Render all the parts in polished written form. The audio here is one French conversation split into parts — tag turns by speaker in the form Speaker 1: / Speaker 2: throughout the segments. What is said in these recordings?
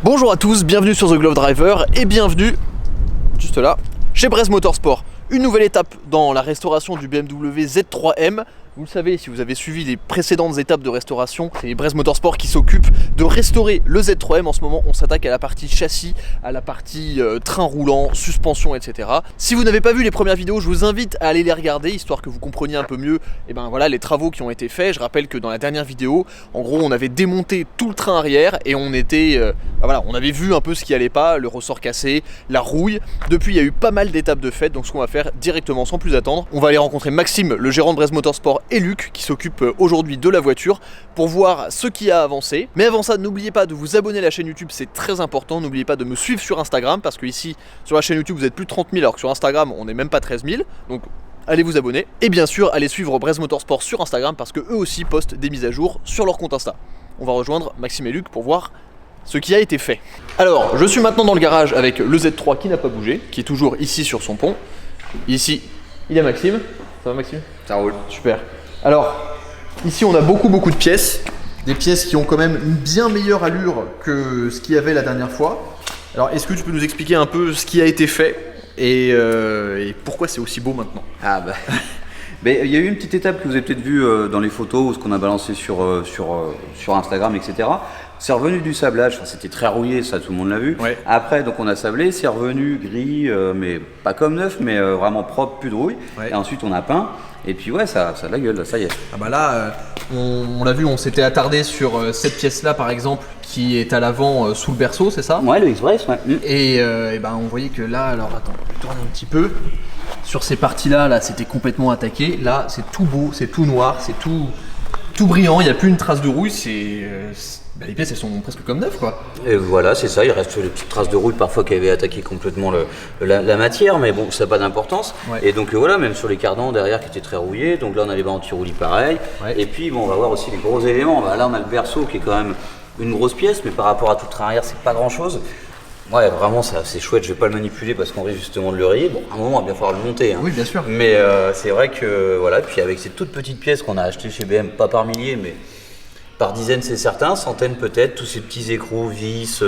Speaker 1: Bonjour à tous, bienvenue sur The Glove Driver et bienvenue, juste là, chez Bresse Motorsport. Une nouvelle étape dans la restauration du BMW Z3M. Vous le savez, si vous avez suivi les précédentes étapes de restauration, c'est Bresse Motorsport qui s'occupe de restaurer le Z3M. En ce moment, on s'attaque à la partie châssis, à la partie train roulant, suspension, etc. Si vous n'avez pas vu les premières vidéos, je vous invite à aller les regarder, histoire que vous compreniez un peu mieux voilà, les travaux qui ont été faits. Je rappelle que dans la dernière vidéo, en gros, on avait démonté tout le train arrière et on était, voilà, on avait vu un peu ce qui allait pas, le ressort cassé, la rouille. Depuis, il y a eu pas mal d'étapes de fête, donc ce qu'on va faire directement, sans plus attendre, on va aller rencontrer Maxime, le gérant de Bresse Motorsport, et Luc qui s'occupe aujourd'hui de la voiture pour voir ce qui a avancé. Mais avant ça, n'oubliez pas de vous abonner à la chaîne YouTube, c'est très important. N'oubliez pas de me suivre sur Instagram parce que ici sur la chaîne YouTube vous êtes plus de 30 000 alors que sur Instagram on n'est même pas 13 000. Donc allez vous abonner. Et bien sûr allez suivre Bresse Motorsport sur Instagram parce que eux aussi postent des mises à jour sur leur compte Insta. On va rejoindre Maxime et Luc pour voir ce qui a été fait. Alors je suis maintenant dans le garage avec le Z3 qui n'a pas bougé, qui est toujours ici sur son pont. Ici il y a Maxime. Ça va Maxime?
Speaker 2: Ça roule.
Speaker 1: Super. Alors, ici on a beaucoup de pièces, des pièces qui ont quand même une bien meilleure allure que ce qu'il y avait la dernière fois. Alors, est-ce que tu peux nous expliquer un peu ce qui a été fait et pourquoi c'est aussi beau maintenant?
Speaker 2: Ah bah, mais il y a eu une petite étape que vous avez peut-être vue dans les photos ou ce qu'on a balancé sur Instagram, etc. C'est revenu du sablage, enfin, c'était très rouillé, ça tout le monde l'a vu.
Speaker 1: Ouais.
Speaker 2: Après, donc on a sablé, c'est revenu gris, mais pas comme neuf, mais vraiment propre, plus de rouille.
Speaker 1: Ouais.
Speaker 2: Et ensuite on a peint. Et puis ouais, ça a de la gueule, là, ça y est.
Speaker 1: Ah bah là, on l'a vu, on s'était attardé sur cette pièce-là par exemple, qui est à l'avant sous le berceau, c'est ça?
Speaker 2: Ouais, le X-Brace, ouais.
Speaker 1: Et on voyait que là, alors attends, je tourne un petit peu. Sur ces parties-là, là, c'était complètement attaqué. Là, c'est tout beau, c'est tout noir, c'est tout brillant. Il n'y a plus une trace de rouille. Les pièces, elles sont presque comme neuves, quoi.
Speaker 2: Et voilà, c'est ça, il reste les petites traces de rouille parfois qui avaient attaqué complètement la matière, mais bon, ça n'a pas d'importance.
Speaker 1: Ouais.
Speaker 2: Et donc voilà, même sur les cardans derrière qui étaient très rouillés, donc là on a les bancs anti-roulis pareil. Ouais. Et puis bon, on va voir aussi les gros éléments. Bah, là on a le berceau qui est quand même une grosse pièce, mais par rapport à tout le train arrière, c'est pas grand chose. Ouais, vraiment, c'est chouette, je vais pas le manipuler parce qu'on risque justement de le rayer. Bon, à un moment, il va bien falloir le monter. Hein.
Speaker 1: Oui, bien sûr.
Speaker 2: Mais c'est vrai que voilà, puis avec ces toutes petites pièces qu'on a achetées chez BM, pas par milliers, mais par dizaines c'est certain, centaines peut-être, tous ces petits écrous, vis,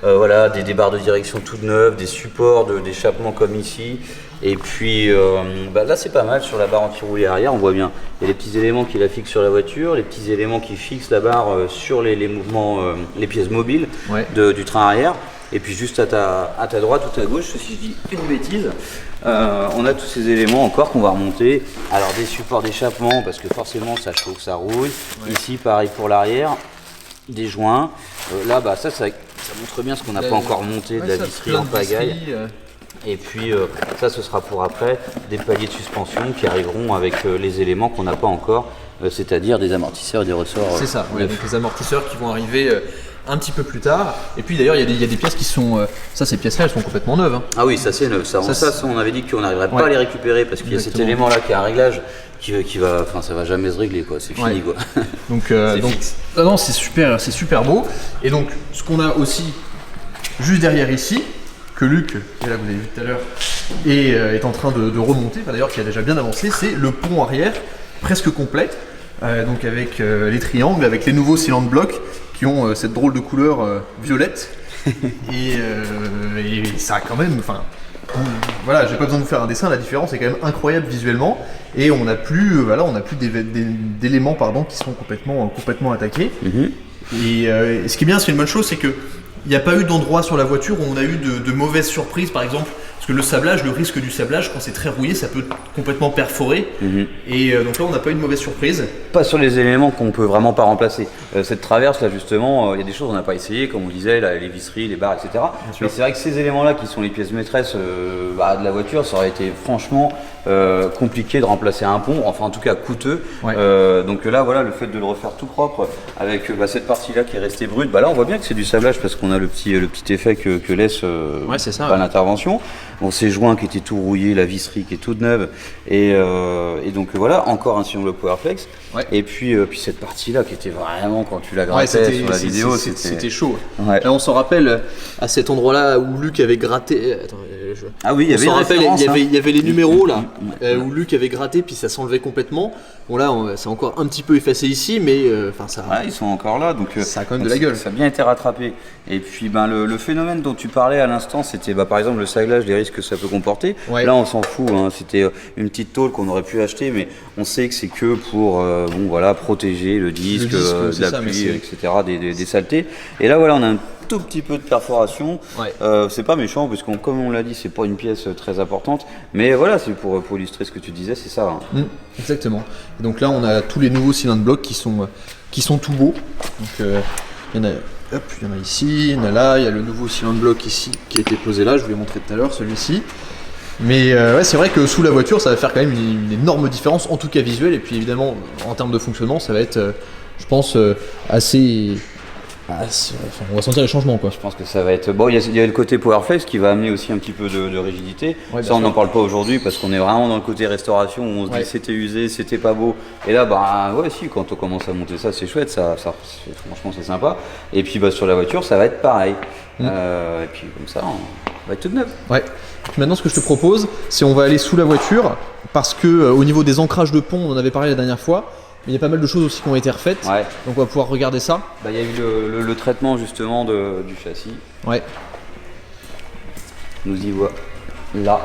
Speaker 2: voilà, des barres de direction toutes neuves, des supports d'échappement comme ici. Et puis là c'est pas mal sur la barre anti-roulis arrière, on voit bien. Il y a les petits éléments qui la fixent sur la voiture, les petits éléments qui fixent la barre sur les mouvements, les pièces mobiles
Speaker 1: ouais.
Speaker 2: Du train arrière. Et puis juste à ta droite ou à ta gauche, si je dis une bêtise, on a tous ces éléments encore qu'on va remonter. Alors des supports d'échappement parce que forcément ça chauffe, ça rouille. Ouais. Ici pareil pour l'arrière, des joints. Là ça montre bien ce qu'on n'a pas encore monté, de la visserie en pagaille. Et puis ça ce sera pour après, des paliers de suspension qui arriveront avec les éléments qu'on n'a pas encore, c'est-à-dire des amortisseurs et des ressorts.
Speaker 1: C'est ça, ouais, donc les amortisseurs qui vont arriver un petit peu plus tard. Et puis d'ailleurs il y a des pièces qui sont, ces pièces-là elles sont complètement neuves. Hein.
Speaker 2: Ah oui, ça c'est neuf, ça on avait dit qu'on n'arriverait pas à les récupérer parce qu'il y a cet élément là qui est un réglage qui va, enfin ça va jamais se régler quoi, c'est fini quoi.
Speaker 1: Donc non, c'est super beau. Et donc ce qu'on a aussi juste derrière ici, que Luc, qui est là, vous avez vu tout à l'heure, est en train de remonter, d'ailleurs qui a déjà bien avancé, c'est le pont arrière presque complet, donc avec les triangles, avec les nouveaux cylindres blocs qui ont cette drôle de couleur violette. et ça a quand même, enfin, voilà, j'ai pas besoin de vous faire un dessin, la différence est quand même incroyable visuellement, et on n'a plus, d'éléments qui sont complètement attaqués. Et ce qui est bien, c'est une bonne chose, c'est que il n'y a pas eu d'endroit sur la voiture où on a eu de mauvaises surprises, par exemple, parce que le sablage, le risque du sablage, quand c'est très rouillé, ça peut complètement perforer. Et donc là, on n'a pas eu de mauvaise surprise.
Speaker 2: Pas sur les éléments qu'on peut vraiment pas remplacer. Cette traverse là, justement, il y a des choses qu'on n'a pas essayé, comme on disait, là, les visseries, les barres, etc. Mais c'est vrai que ces éléments-là, qui sont les pièces maîtresses de la voiture, ça aurait été franchement compliqué de remplacer un pont, enfin en tout cas coûteux. Ouais. Donc là, voilà, le fait de le refaire tout propre avec cette partie-là qui est restée brute, là, on voit bien que c'est du sablage parce qu'on a le petit effet que laisse l'intervention. Bon, ces joints qui étaient tout rouillés, la visserie qui est toute neuve, et donc voilà, encore un triangle Powerflex.
Speaker 1: Ouais.
Speaker 2: Et puis cette partie-là qui était vraiment, quand tu la grattais sur la vidéo,
Speaker 1: c'était chaud.
Speaker 2: Ouais.
Speaker 1: Là, on s'en rappelle à cet endroit-là où Luc avait gratté. Attends,
Speaker 2: Ah oui, il y avait
Speaker 1: on s'en rappelle, il y avait les numéros là,
Speaker 2: Ouais.
Speaker 1: où Luc avait gratté, puis ça s'enlevait complètement. Bon là, c'est encore un petit peu effacé ici, mais enfin ça.
Speaker 2: Ouais, ils sont encore là, donc
Speaker 1: ça a quand même de la gueule.
Speaker 2: Ça a bien été rattrapé. Et puis le phénomène dont tu parlais à l'instant, c'était par exemple le saglage, les risques que ça peut comporter.
Speaker 1: Ouais.
Speaker 2: Là, on s'en fout, hein. C'était une petite tôle qu'on aurait pu acheter, mais on sait que c'est que pour protéger le disque, de la pluie, etc., des saletés. Et là, voilà, on a un tout petit peu de perforation.
Speaker 1: Ouais.
Speaker 2: C'est pas méchant, parce que comme on l'a dit, c'est pas une pièce très importante, mais voilà, c'est pour illustrer ce que tu disais, c'est ça. Hein.
Speaker 1: Exactement. Et donc là, on a tous les nouveaux cylindres blocs qui sont tout beaux. Donc il y en a ici, il y en a là, il y a le nouveau cylindre bloc ici qui a été posé là, je vous l'ai montré tout à l'heure, celui-ci. Mais ouais, c'est vrai que sous la voiture, ça va faire quand même une énorme différence, en tout cas visuelle, et puis évidemment, en termes de fonctionnement, ça va être, je pense, assez on va sentir les changements, quoi.
Speaker 2: Je pense que ça va être... Bon, il y a le côté Powerflex qui va amener aussi un petit peu de rigidité.
Speaker 1: Ouais,
Speaker 2: ça, on n'en parle pas aujourd'hui parce qu'on est vraiment dans le côté restauration où on se dit c'était usé, c'était pas beau. Et là, si, quand on commence à monter ça, c'est chouette, franchement, c'est sympa. Et puis sur la voiture, ça va être pareil. Et puis comme ça, on va être toute neuve.
Speaker 1: Ouais. Puis maintenant, ce que je te propose, c'est on va aller sous la voiture parce que au niveau des ancrages de pont, on en avait parlé la dernière fois. Mais il y a pas mal de choses aussi qui ont été refaites, donc on va pouvoir regarder ça.
Speaker 2: Il y a eu le traitement justement du châssis.
Speaker 1: Ouais.
Speaker 2: Nous y voilà. Là.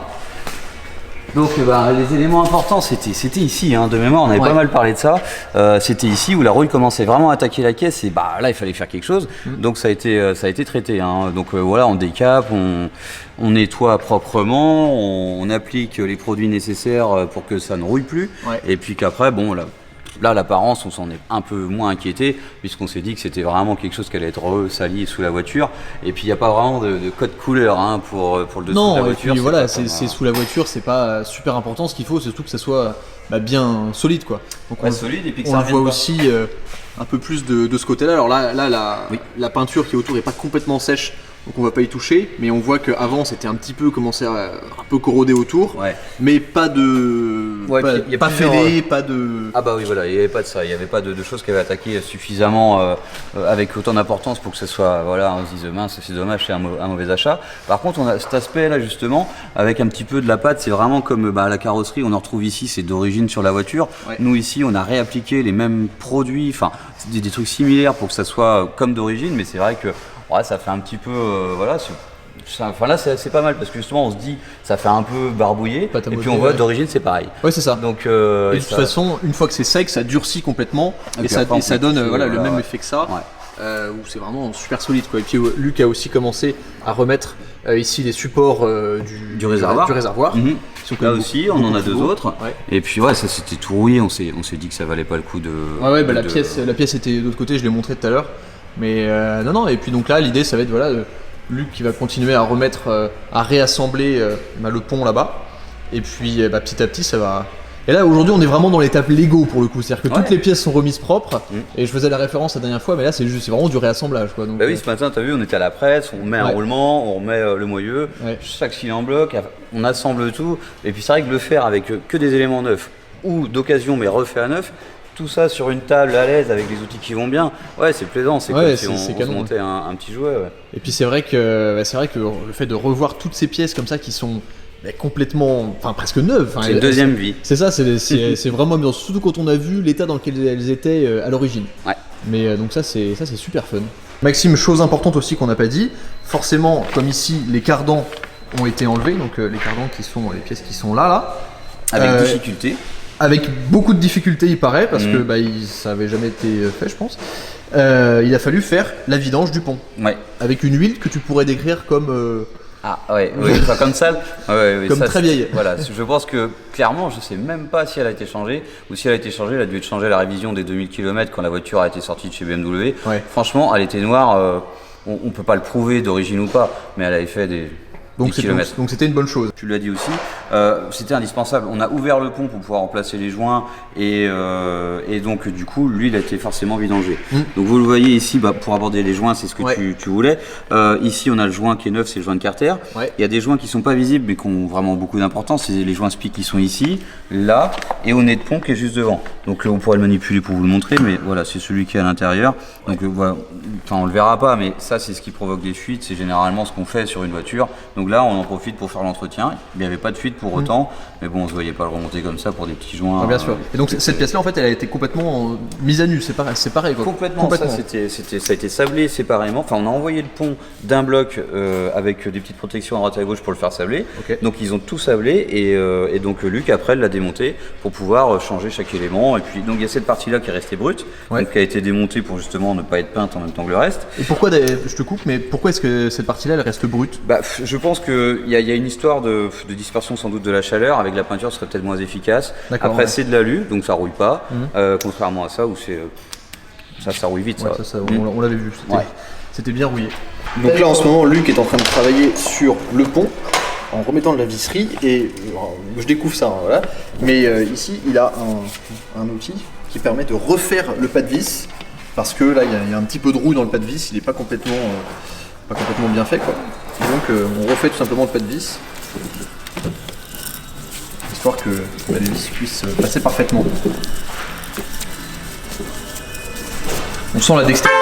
Speaker 2: Donc les éléments importants, c'était ici, hein, de mémoire, on avait pas mal parlé de ça. C'était ici où la rouille commençait vraiment à attaquer la caisse et là il fallait faire quelque chose. Donc ça a été traité. Hein. Donc voilà, on décape, on nettoie proprement, on applique les produits nécessaires pour que ça ne rouille plus. Ouais. Et puis qu'après, là, l'apparence, on s'en est un peu moins inquiété, puisqu'on s'est dit que c'était vraiment quelque chose qui allait être sali sous la voiture. Et puis, il n'y a pas vraiment de code couleur pour le dessous de la voiture.
Speaker 1: Et puis voilà, c'est sous la voiture, c'est pas super important. Ce qu'il faut, c'est surtout que ça soit bien solide, quoi. Donc
Speaker 2: solide, et puis que
Speaker 1: on le voit aussi un peu plus de ce côté-là. Alors là, la peinture qui est autour n'est pas complètement sèche. Donc on va pas y toucher, mais on voit qu'avant c'était un petit peu commencé à un peu corroder autour, mais pas de pas fêlé, pas de...
Speaker 2: Ah bah oui voilà, il n'y avait pas de ça, il n'y avait pas de choses qui avaient attaqué suffisamment avec autant d'importance pour que ce soit, on se dise mince, c'est dommage, c'est un mauvais achat. Par contre on a cet aspect là justement, avec un petit peu de la pâte, c'est vraiment comme la carrosserie, on en retrouve ici, c'est d'origine sur la voiture. Nous ici on a réappliqué les mêmes produits, enfin des trucs similaires pour que ça soit comme d'origine, mais c'est vrai que ça fait un petit peu, là c'est pas mal parce que justement on se dit ça fait un peu barbouillé et puis on voit d'origine c'est pareil.
Speaker 1: Ouais c'est ça.
Speaker 2: Donc,
Speaker 1: et de toute façon une fois que c'est sec ça durcit complètement et ça donne le même effet que ça, où c'est vraiment super solide, quoi. Et puis Luc a aussi commencé à remettre ici les supports du réservoir.
Speaker 2: Là aussi on en a deux autres. Et puis ça c'était tout rouillé, on s'est dit que ça valait pas le coup de...
Speaker 1: la pièce était de l'autre côté, je l'ai montré tout à l'heure. Mais non, et puis donc là l'idée ça va être Luc qui va continuer à remettre, à réassembler le pont là-bas, et puis petit à petit ça va. Et là aujourd'hui on est vraiment dans l'étape Lego pour le coup, c'est-à-dire que toutes les pièces sont remises propres, et je faisais la référence la dernière fois, mais là c'est vraiment du réassemblage, quoi. Donc,
Speaker 2: oui, ce matin t'as vu, on était à la presse, on met un roulement, on remet le moyeu, chaque fil en bloc, on assemble tout, et puis c'est vrai que le faire avec que des éléments neufs ou d'occasion mais refait à neuf, tout ça sur une table à l'aise avec les outils qui vont bien, c'est plaisant, c'est comme si on se montait un petit jouet.
Speaker 1: Et puis c'est vrai que le fait de revoir toutes ces pièces comme ça qui sont complètement, presque neuves.
Speaker 2: C'est une deuxième vie.
Speaker 1: C'est ça, c'est vraiment bien, surtout quand on a vu l'état dans lequel elles étaient à l'origine. Mais donc ça c'est super fun. Maxime, chose importante aussi qu'on n'a pas dit, forcément comme ici les cardans ont été enlevés, donc les cardans qui sont les pièces qui sont là.
Speaker 2: Avec difficulté.
Speaker 1: Avec beaucoup de difficultés il paraît, parce que ça avait jamais été fait je pense. Il a fallu faire la vidange du pont. Avec une huile que tu pourrais décrire comme...
Speaker 2: comme sale.
Speaker 1: Comme
Speaker 2: ça,
Speaker 1: très vieille.
Speaker 2: Voilà, je pense que clairement, je sais même pas si elle a été changée, ou si elle a été changée, elle a dû être changée à la révision des 2000 km quand la voiture a été sortie de chez BMW. Franchement, elle était noire, on peut pas le prouver d'origine ou pas, mais elle avait fait
Speaker 1: Donc c'était une bonne chose.
Speaker 2: Tu l'as dit aussi, c'était indispensable. On a ouvert le pont pour pouvoir remplacer les joints et donc du coup lui il a été forcément vidangé. Donc vous le voyez ici, pour aborder les joints, c'est ce que tu voulais. Ici on a le joint qui est neuf, c'est le joint de Carter. Il y a des joints qui sont pas visibles mais qui ont vraiment beaucoup d'importance. C'est les joints SPIC qui sont ici, là et au nez de pont qui est juste devant. Donc on pourrait le manipuler pour vous le montrer, mais voilà, c'est celui qui est à l'intérieur. Donc voilà, enfin on le verra pas, mais ça c'est ce qui provoque des fuites. C'est généralement ce qu'on fait sur une voiture. Donc là on en profite pour faire l'entretien. Il n'y avait pas de fuite pour autant, mais bon on se voyait pas le remonter comme ça pour des petits joints.
Speaker 1: Bien sûr. Et donc cette pièce là en fait elle a été complètement mise à nu, c'est pareil quoi.
Speaker 2: Complètement. Ça a été sablé séparément. Enfin on a envoyé le pont d'un bloc avec des petites protections à droite et à gauche pour le faire sabler. Donc ils ont tout sablé et donc Luc après l'a démonté pour pouvoir changer chaque élément. Et puis donc il y a cette partie là qui est restée brute, donc qui a été démontée pour justement ne pas être peinte en même temps que le reste.
Speaker 1: Et pourquoi, je te coupe, mais pourquoi est-ce que cette partie là elle reste brute?
Speaker 2: Je pense qu'il y a une histoire de dispersion sans doute de la chaleur. Avec la peinture ce serait peut-être moins efficace. Après c'est de l'alu, donc ça rouille pas, contrairement à ça où ça rouille vite.
Speaker 1: On l'avait vu, c'était bien rouillé. Donc là en ce moment Luc est en train de travailler sur le pont en remettant de la visserie et je découvre ça, voilà. Mais ici il a un outil qui permet de refaire le pas de vis parce que là il y a un petit peu de rouille dans le pas de vis, il n'est pas complètement bien fait quoi. Et donc on refait tout simplement le pas de vis histoire que les vis puissent passer parfaitement. On sent la dextérité.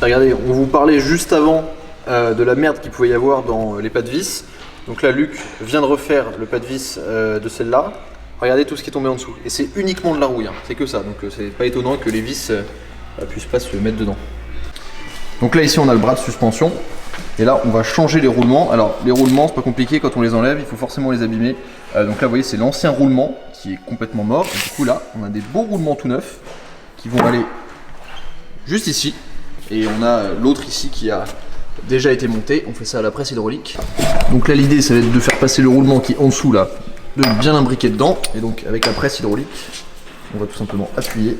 Speaker 1: Regardez, on vous parlait juste avant de la merde qu'il pouvait y avoir dans les pas de vis. Donc là, Luc vient de refaire le pas de vis de celle-là. Regardez tout ce qui est tombé en dessous. Et c'est uniquement de la rouille, c'est que ça. Donc c'est pas étonnant que les vis puissent pas se mettre dedans. Donc là, ici, on a le bras de suspension. Et là, on va changer les roulements. Alors, les roulements, c'est pas compliqué. Quand on les enlève, il faut forcément les abîmer. Donc là, vous voyez, c'est l'ancien roulement qui est complètement mort. Et du coup, là, on a des beaux roulements tout neufs qui vont aller juste ici. Et on a l'autre ici qui a déjà été monté. On fait ça à la presse hydraulique. Donc là, l'idée, ça va être de faire passer le roulement qui est en dessous, là, de bien l'imbriquer dedans. Et donc, avec la presse hydraulique, on va tout simplement appuyer.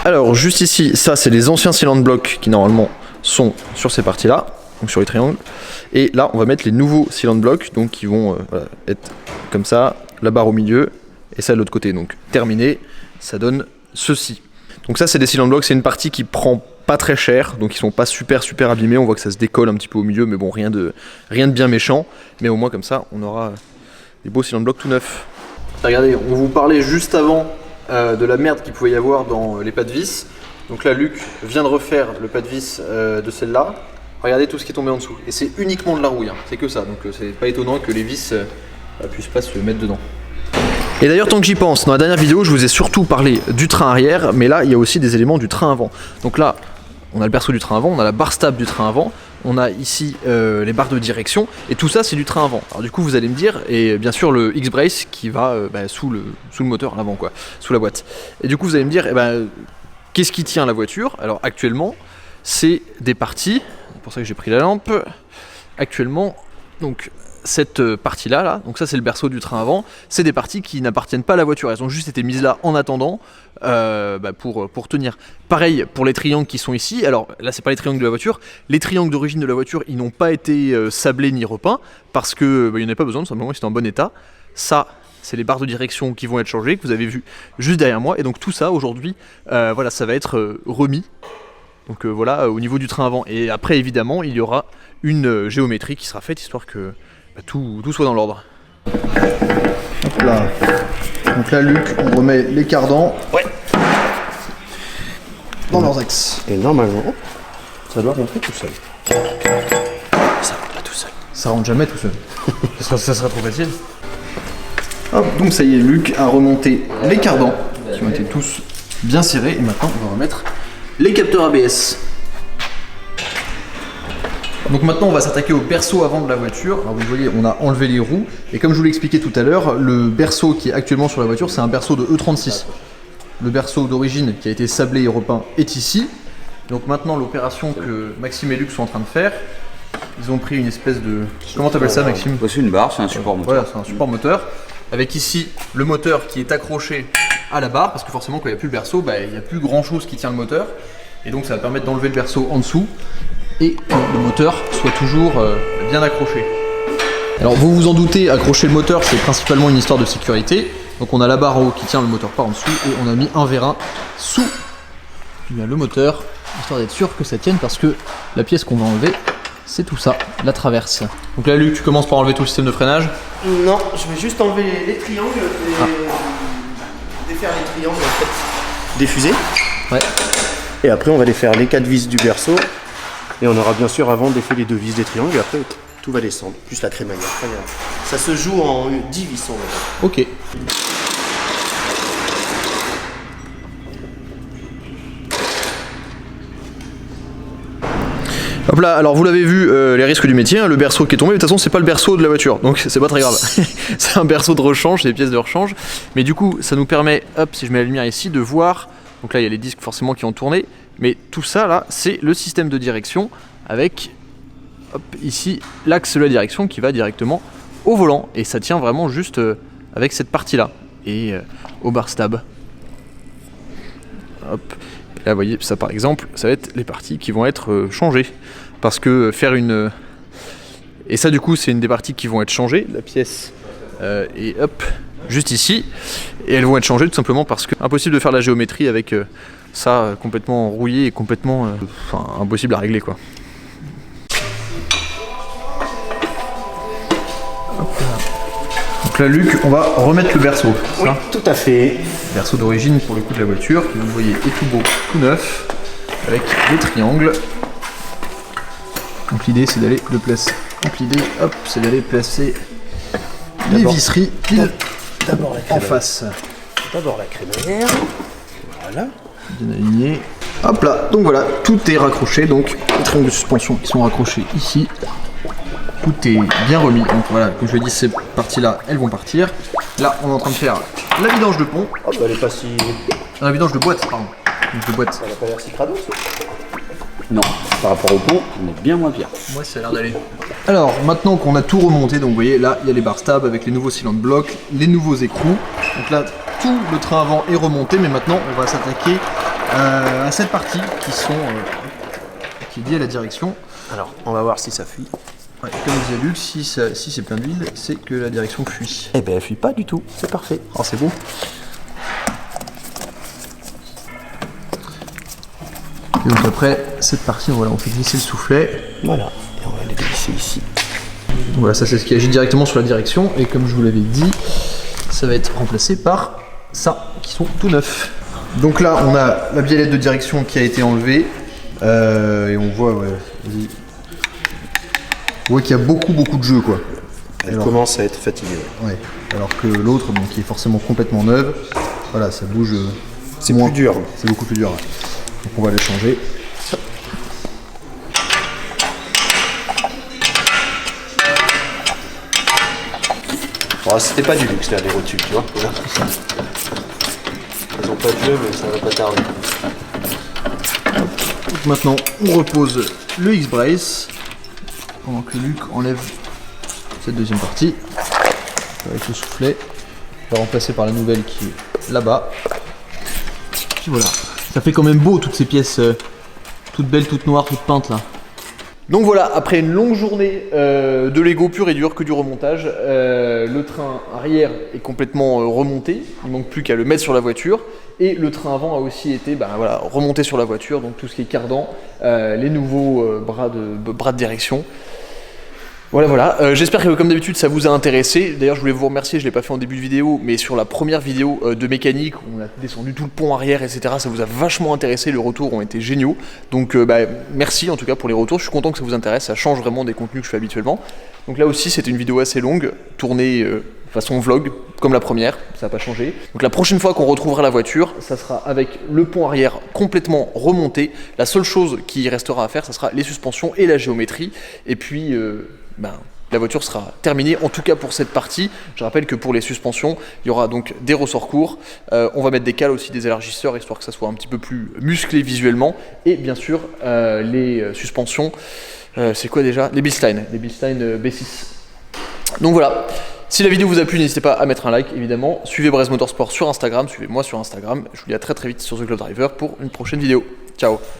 Speaker 1: Alors juste ici, ça c'est les anciens cylindres blocs qui normalement sont sur ces parties là, donc sur les triangles. Et là on va mettre les nouveaux cylindres blocs, donc qui vont être comme ça, la barre au milieu et ça de l'autre côté. Donc terminé, ça donne ceci. Donc ça c'est des cylindres blocs, c'est une partie qui prend pas très cher, donc ils sont pas super abîmés. On voit que ça se décolle un petit peu au milieu, mais bon rien de bien méchant. Mais au moins comme ça on aura des beaux cylindres blocs tout neufs. Regardez, on vous parlait juste avant de la merde qu'il pouvait y avoir dans les pas de vis. Donc là Luc vient de refaire le pas de vis de celle-là. Regardez tout ce qui est tombé en dessous. Et c'est uniquement de la rouille, c'est que ça. Donc c'est pas étonnant que les vis puissent pas se mettre dedans. Et d'ailleurs tant que j'y pense, dans la dernière vidéo je vous ai surtout parlé du train arrière, mais là il y a aussi des éléments du train avant. Donc là on a le berceau du train avant, on a la barre stable du train avant, on a ici les barres de direction, et tout ça c'est du train avant. Alors du coup vous allez me dire, et bien sûr le X-Brace qui va sous le moteur à l'avant quoi, sous la boîte. Et du coup vous allez me dire, qu'est-ce qui tient la voiture? Alors actuellement c'est des parties, c'est pour ça que j'ai pris la lampe, actuellement donc cette partie là, donc ça c'est le berceau du train avant, c'est des parties qui n'appartiennent pas à la voiture, elles ont juste été mises là en attendant pour tenir. Pareil pour les triangles qui sont ici, alors là c'est pas les triangles de la voiture, les triangles d'origine de la voiture ils n'ont pas été sablés ni repeints parce que il n'y en a pas besoin, tout simplement ils étaient en bon état. Ça c'est les barres de direction qui vont être changées, que vous avez vu juste derrière moi, et donc tout ça aujourd'hui voilà, ça va être remis. Donc voilà, au niveau du train avant, et après évidemment il y aura une géométrie qui sera faite histoire que tout soit dans l'ordre. Hop là. Donc là Luc, on remet les cardans dans leurs axes.
Speaker 3: Et normalement, ça doit rentrer tout seul.
Speaker 1: Ça rentre pas tout seul. Ça rentre jamais tout seul. ça serait trop facile. Hop, donc ça y est, Luc a remonté les cardans qui ont été tous bien serrés, et maintenant on va remettre les capteurs ABS. Donc maintenant on va s'attaquer au berceau avant de la voiture. Alors vous voyez, on a enlevé les roues, et comme je vous l'ai expliqué tout à l'heure, le berceau qui est actuellement sur la voiture c'est un berceau de E36. Le berceau d'origine qui a été sablé et repeint est ici, Donc maintenant l'opération que Maxime et Luc sont en train de faire, ils ont pris une espèce de... Comment t'appelles ça Maxime?
Speaker 2: C'est une barre, c'est un support moteur.
Speaker 1: Voilà, c'est un support moteur. Avec ici le moteur qui est accroché à la barre, parce que forcément quand il n'y a plus le berceau, il n'y a plus grand chose qui tient le moteur. Et donc ça va permettre d'enlever le berceau en dessous et que le moteur soit toujours bien accroché. Alors vous vous en doutez, accrocher le moteur c'est principalement une histoire de sécurité. Donc on a la barre en haut qui tient le moteur par en dessous et on a mis un vérin sous le moteur, histoire d'être sûr que ça tienne parce que la pièce qu'on va enlever c'est tout ça, la traverse. Donc là Luc, tu commences par enlever tout le système de freinage?
Speaker 3: Non, je vais juste enlever les triangles, défaire les triangles en fait, des fusées.
Speaker 1: Ouais.
Speaker 3: Et après on va défaire les 4 vis du berceau. Et on aura bien sûr avant défait les 2 vis des triangles et après tout va descendre, juste la crémaillère. Ça se joue en 10 vis en fait.
Speaker 1: Ok. Hop là, alors vous l'avez vu, les risques du métier, hein, le berceau qui est tombé, de toute façon c'est pas le berceau de la voiture, donc c'est pas très grave. C'est un berceau de rechange, c'est des pièces de rechange. Mais du coup, ça nous permet, hop, si je mets la lumière ici, de voir, donc là il y a les disques forcément qui ont tourné, mais tout ça là, c'est le système de direction avec, hop, ici, l'axe de la direction qui va directement au volant. Et ça tient vraiment juste avec cette partie-là, et au bar stab. Hop. Là, vous voyez, ça par exemple, ça va être les parties qui vont être changées. Parce que faire une... Et ça, du coup, c'est une des parties qui vont être changées. La pièce est hop, juste ici. Et elles vont être changées tout simplement parce que impossible de faire la géométrie avec ça complètement rouillé et complètement... impossible à régler, quoi. Donc là, Luc, on va remettre le berceau.
Speaker 3: Oui, tout à fait.
Speaker 1: Berceau d'origine pour le coup de la voiture, qui vous voyez est tout beau, tout neuf, avec des triangles. Donc l'idée c'est d'aller le placer. Donc l'idée, hop, c'est d'aller placer les visseries pile en face.
Speaker 3: D'abord la crémaillère. Voilà.
Speaker 1: Bien aligné. Hop là, donc voilà, tout est raccroché, donc les triangles de suspension qui sont raccrochés ici. Tout est bien remis, donc voilà, comme je l'ai dit, ces parties-là, elles vont partir. Là, on est en train de faire la vidange de pont.
Speaker 3: Oh, bah, elle est pas si...
Speaker 1: La vidange de boîte, pardon. De boîte.
Speaker 3: Elle a pas l'air si crado, ça.
Speaker 2: Non, par rapport au pont, on est bien moins pire.
Speaker 1: Moi, ça a l'air d'aller. Alors, maintenant qu'on a tout remonté, donc vous voyez, là, il y a les bar stabs avec les nouveaux cylindres blocs, les nouveaux écrous. Donc là, tout le train avant est remonté, mais maintenant, on va s'attaquer à cette partie qui est liée à la direction.
Speaker 3: Alors, on va voir si ça fuit.
Speaker 1: Ouais, comme disait Luc, si c'est plein d'huile, c'est que la direction fuit.
Speaker 3: Eh ben, elle fuit pas du tout, c'est parfait.
Speaker 1: Oh, c'est beau. Et donc après, cette partie, voilà, on fait glisser le soufflet.
Speaker 3: Voilà, et on va les glisser ici.
Speaker 1: Donc voilà, ça c'est ce qui agit directement sur la direction, et comme je vous l'avais dit, ça va être remplacé par ça, qui sont tout neufs. Donc là, on a la biellette de direction qui a été enlevée, et on voit, ouais, vas-y. On voit qu'il y a beaucoup de jeux, quoi.
Speaker 3: Elle commence à être fatiguée.
Speaker 1: Ouais. Alors que l'autre, donc, qui est forcément complètement neuve, voilà, ça bouge.
Speaker 3: C'est plus dur.
Speaker 1: C'est beaucoup plus dur. Ouais. Donc on va les changer.
Speaker 3: Bon, c'était pas du luxe là, les rotules, tu vois. Elles ont pas de jeu, mais ça va pas tarder.
Speaker 1: Donc maintenant, on repose le X-Brace pendant que Luc enlève cette deuxième partie avec le soufflet. Je vais remplacer par la nouvelle qui est là-bas. Puis voilà. Ça fait quand même beau toutes ces pièces toutes belles, toutes noires, toutes peintes là. Donc voilà, après une longue journée de Lego pur et dur que du remontage, le train arrière est complètement remonté, il ne manque plus qu'à le mettre sur la voiture, et le train avant a aussi été voilà, remonté sur la voiture, donc tout ce qui est cardan, les nouveaux bras de direction. Voilà, j'espère que comme d'habitude ça vous a intéressé. D'ailleurs je voulais vous remercier, je ne l'ai pas fait en début de vidéo, mais sur la première vidéo de mécanique, où on a descendu tout le pont arrière, etc. Ça vous a vachement intéressé, les retours ont été géniaux. Donc merci en tout cas pour les retours, je suis content que ça vous intéresse, ça change vraiment des contenus que je fais habituellement. Donc là aussi c'était une vidéo assez longue, tournée façon vlog, comme la première, ça n'a pas changé. Donc la prochaine fois qu'on retrouvera la voiture, ça sera avec le pont arrière complètement remonté. La seule chose qui restera à faire, ça sera les suspensions et la géométrie. Et puis... la voiture sera terminée, en tout cas pour cette partie. Je rappelle que pour les suspensions, il y aura donc des ressorts courts, on va mettre des cales aussi, des élargisseurs, histoire que ça soit un petit peu plus musclé visuellement, et bien sûr les suspensions, c'est quoi déjà? Les Bilstein B6. Donc voilà, si la vidéo vous a plu, n'hésitez pas à mettre un like évidemment, suivez Brez Motorsport sur Instagram, suivez-moi sur Instagram, je vous dis à très vite sur The Glove Driver pour une prochaine vidéo. Ciao.